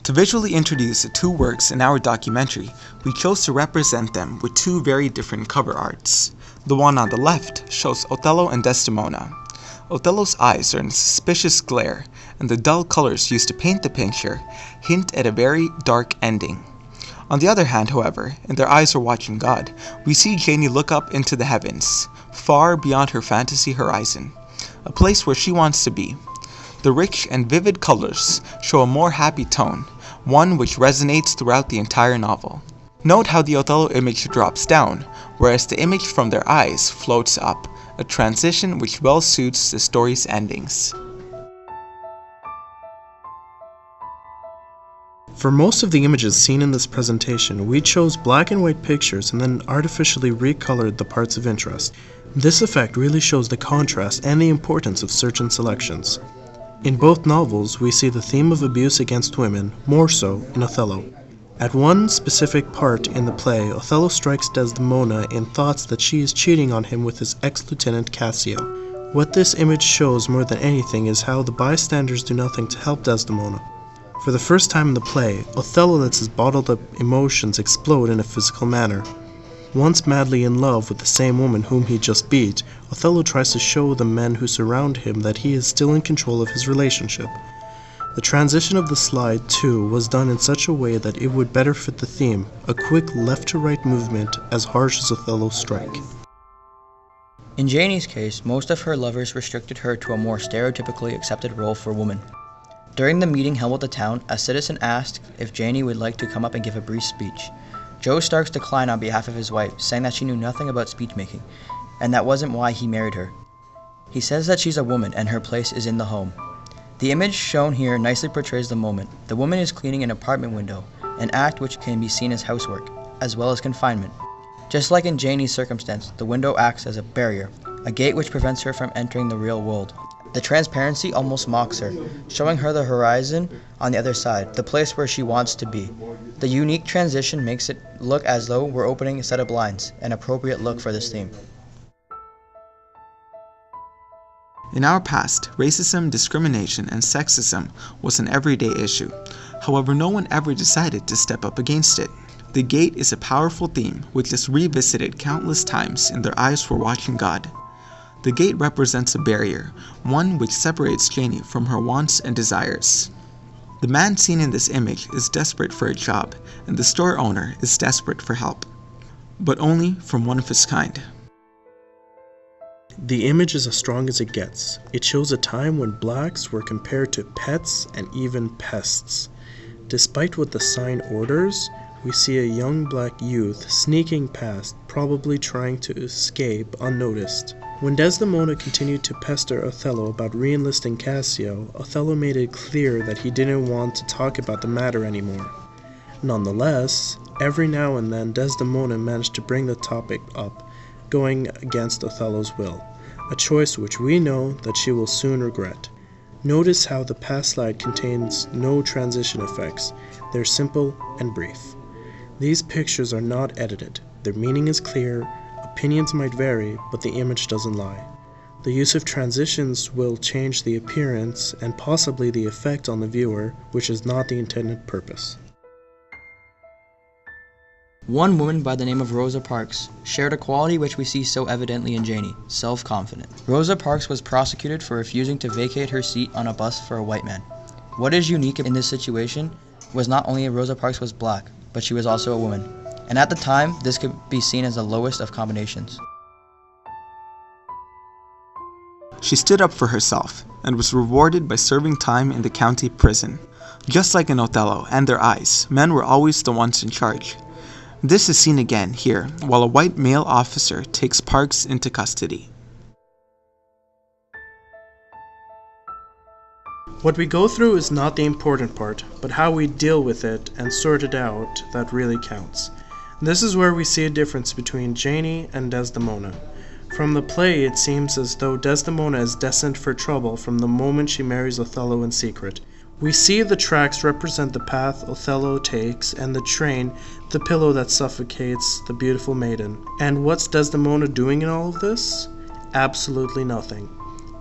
To visually introduce the two works in our documentary, we chose to represent them with two very different cover arts. The one on the left shows Othello and Desdemona. Othello's eyes are in a suspicious glare, and the dull colors used to paint the picture hint at a very dark ending. On the other hand, however, in Their Eyes Are Watching God, we see Janie look up into the heavens, far beyond her fantasy horizon, a place where she wants to be. The rich and vivid colors show a more happy tone, one which resonates throughout the entire novel. Note how the Othello image drops down, whereas the image from Their Eyes floats up, a transition which well suits the story's endings. For most of the images seen in this presentation, we chose black and white pictures and then artificially recolored the parts of interest. This effect really shows the contrast and the importance of certain selections. In both novels, we see the theme of abuse against women, more so in Othello. At one specific part in the play, Othello strikes Desdemona in thoughts that she is cheating on him with his ex-lieutenant Cassio. What this image shows more than anything is how the bystanders do nothing to help Desdemona. For the first time in the play, Othello lets his bottled-up emotions explode in a physical manner. Once madly in love with the same woman whom he just beat, Othello tries to show the men who surround him that he is still in control of his relationship. The transition of the slide, too, was done in such a way that it would better fit the theme, a quick left-to-right movement as harsh as Othello's strike. In Janie's case, most of her lovers restricted her to a more stereotypically accepted role for woman. During the meeting held at the town, a citizen asked if Janie would like to come up and give a brief speech. Joe Starks declined on behalf of his wife, saying that she knew nothing about speechmaking, and that wasn't why he married her. He says that she's a woman and her place is in the home. The image shown here nicely portrays the moment. The woman is cleaning an apartment window, an act which can be seen as housework, as well as confinement. Just like in Janie's circumstance, the window acts as a barrier, a gate which prevents her from entering the real world. The transparency almost mocks her, showing her the horizon on the other side, the place where she wants to be. The unique transition makes it look as though we're opening a set of blinds, an appropriate look for this theme. In our past, racism, discrimination, and sexism was an everyday issue. However, no one ever decided to step up against it. The gate is a powerful theme which is revisited countless times in Their Eyes Were Watching God. The gate represents a barrier, one which separates Janie from her wants and desires. The man seen in this image is desperate for a job, and the store owner is desperate for help, but only from one of his kind. The image is as strong as it gets. It shows a time when blacks were compared to pets and even pests. Despite what the sign orders, we see a young black youth sneaking past, probably trying to escape unnoticed. When Desdemona continued to pester Othello about re-enlisting Cassio, Othello made it clear that he didn't want to talk about the matter anymore. Nonetheless, every now and then Desdemona managed to bring the topic up, going against Othello's will, a choice which we know that she will soon regret. Notice how the past slide contains no transition effects. They're simple and brief. These pictures are not edited. Their meaning is clear. Opinions might vary, but the image doesn't lie. The use of transitions will change the appearance and possibly the effect on the viewer, which is not the intended purpose. One woman by the name of Rosa Parks shared a quality which we see so evidently in Janie, self-confident. Rosa Parks was prosecuted for refusing to vacate her seat on a bus for a white man. What is unique in this situation was not only Rosa Parks was black, but she was also a woman. And at the time, this could be seen as the lowest of combinations. She stood up for herself and was rewarded by serving time in the county prison. Just like in Othello and Their Eyes, men were always the ones in charge. This is seen again here, while a white male officer takes Parks into custody. What we go through is not the important part, but how we deal with it and sort it out that really counts. This is where we see a difference between Janie and Desdemona. From the play, it seems as though Desdemona is destined for trouble from the moment she marries Othello in secret. We see the tracks represent the path Othello takes, and the train, the pillow that suffocates the beautiful maiden. And what's Desdemona doing in all of this? Absolutely nothing.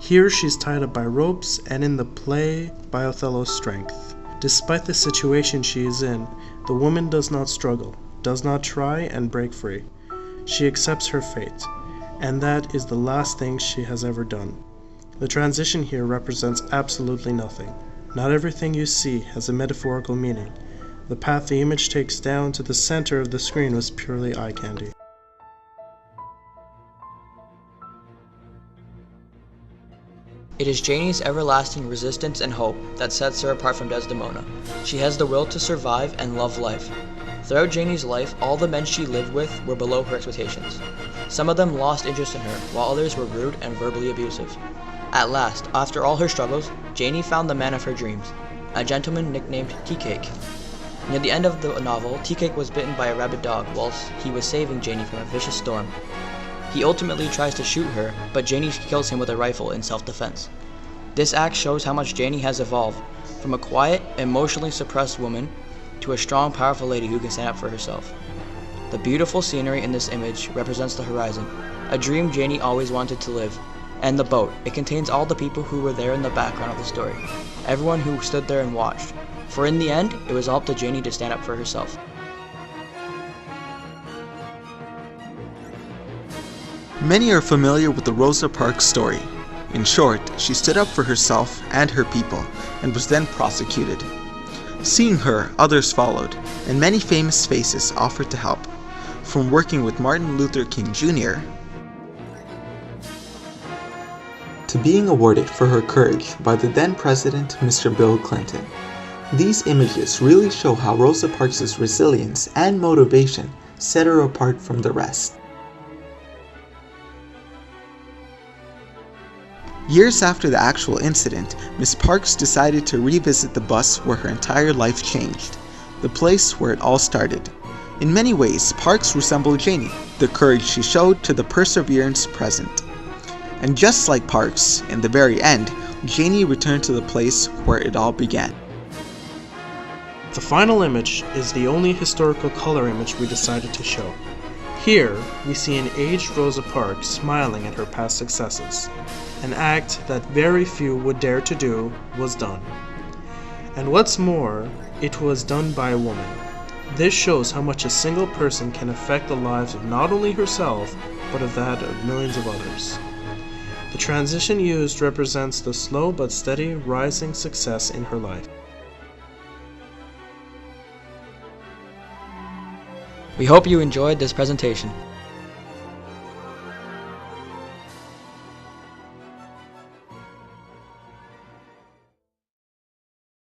Here she's tied up by ropes, and in the play, by Othello's strength. Despite the situation she is in, the woman does not struggle, does not try and break free. She accepts her fate, and that is the last thing she has ever done. The transition here represents absolutely nothing. Not everything you see has a metaphorical meaning. The path the image takes down to the center of the screen was purely eye candy. It is Janie's everlasting resistance and hope that sets her apart from Desdemona. She has the will to survive and love life. Throughout Janie's life, all the men she lived with were below her expectations. Some of them lost interest in her, while others were rude and verbally abusive. At last, after all her struggles, Janie found the man of her dreams, a gentleman nicknamed Tea Cake. Near the end of the novel, Tea Cake was bitten by a rabid dog whilst he was saving Janie from a vicious storm. He ultimately tries to shoot her, but Janie kills him with a rifle in self-defense. This act shows how much Janie has evolved, from a quiet, emotionally suppressed woman to a strong, powerful lady who can stand up for herself. The beautiful scenery in this image represents the horizon, a dream Janie always wanted to live, and the boat. It contains all the people who were there in the background of the story, everyone who stood there and watched. For in the end, it was all up to Janie to stand up for herself. Many are familiar with the Rosa Parks story. In short, she stood up for herself and her people, and was then prosecuted. Seeing her, others followed, and many famous faces offered to help, from working with Martin Luther King Jr. to being awarded for her courage by the then President, Mr. Bill Clinton. These images really show how Rosa Parks' resilience and motivation set her apart from the rest. Years after the actual incident, Miss Parks decided to revisit the bus where her entire life changed, the place where it all started. In many ways, Parks resembled Janie, the courage she showed to the perseverance present. And just like Parks, in the very end, Janie returned to the place where it all began. The final image is the only historical color image we decided to show. Here, we see an aged Rosa Parks smiling at her past successes. An act that very few would dare to do was done. And what's more, it was done by a woman. This shows how much a single person can affect the lives of not only herself, but of that of millions of others. The transition used represents the slow but steady rising success in her life. We hope you enjoyed this presentation.